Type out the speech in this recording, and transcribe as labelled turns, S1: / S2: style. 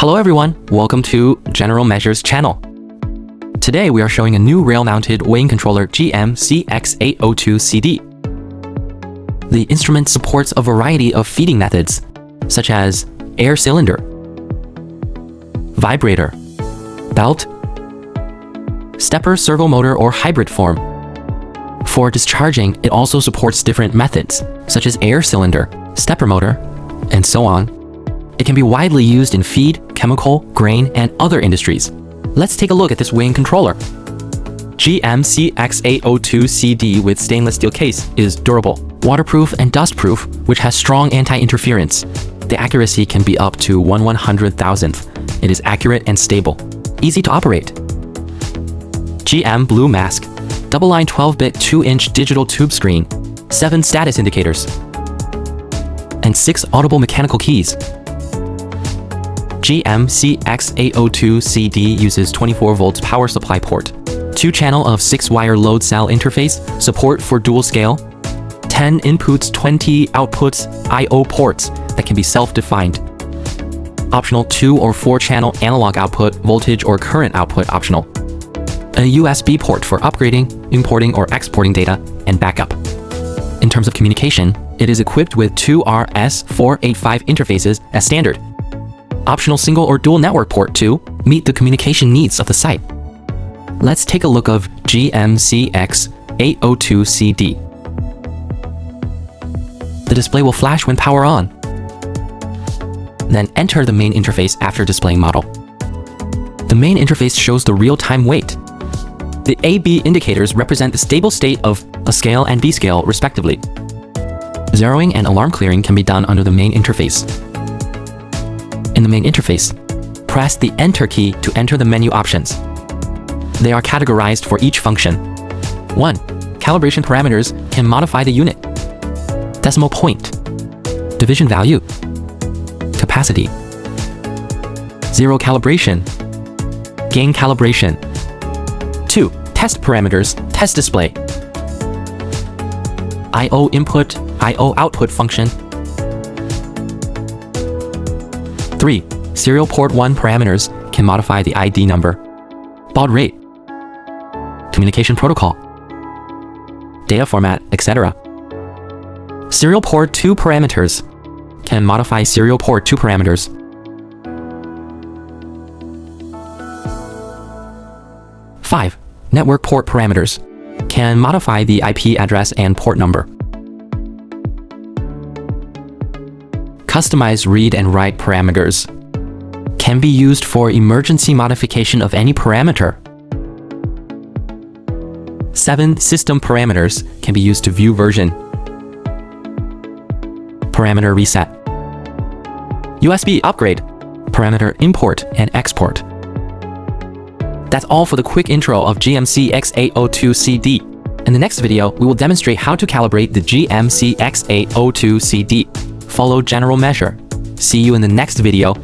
S1: Hello everyone, welcome to General Measures channel. Today we are showing a new rail-mounted weighing controller GMC X802CD. The instrument supports a variety of feeding methods, such as air cylinder, vibrator, belt, stepper servo motor or hybrid form. For discharging, it also supports different methods, such as air cylinder, stepper motor, and so on. It can be widely used in feed, chemical, grain, and other industries. Let's take a look at this weighing controller. GMC X802CD with stainless steel case is durable, waterproof, and dustproof, which has strong anti-interference. The accuracy can be up to 1/100,000th. It is accurate and stable. Easy to operate. GM Blue Mask, double-line 12-bit 2-inch digital tube screen, 7 status indicators, and 6 audible mechanical keys. GMC X802CD uses 24 volts power supply port, 2-channel of 6-wire load cell interface, support for dual scale, 10 inputs, 20 outputs, I/O ports that can be self-defined. Optional 2 or 4-channel analog output, voltage or current output optional. A USB port for upgrading, importing or exporting data, and backup. In terms of communication, it is equipped with 2 RS485 interfaces as standard. Optional single or dual network port to meet the communication needs of the site. Let's take a look of GMC X802CD. The display will flash when power on. Then enter the main interface after displaying model. The main interface shows the real-time weight. The A/B indicators represent the stable state of A scale and B scale, respectively. Zeroing and alarm clearing can be done under the main interface. In the main interface, press the Enter key to enter the menu options. They are categorized for each function. 1. Calibration parameters can modify the unit, decimal point, division value, capacity. 0 calibration, gain calibration. 2. Test parameters, test display, I/O input, I/O output function. 3. Serial port 1 parameters can modify the ID number, baud rate, communication protocol, data format, etc. Serial port 2 parameters can modify serial port 2 parameters. 5. Network port parameters can modify the IP address and port number. Customized read and write parameters can be used for emergency modification of any parameter. 7. System parameters can be used to view version, parameter reset, USB upgrade, parameter import and export. That's all for the quick intro of GMC X802CD. In the next video, we will demonstrate how to calibrate the GMC X802CD. Follow general measure. See you in the next video.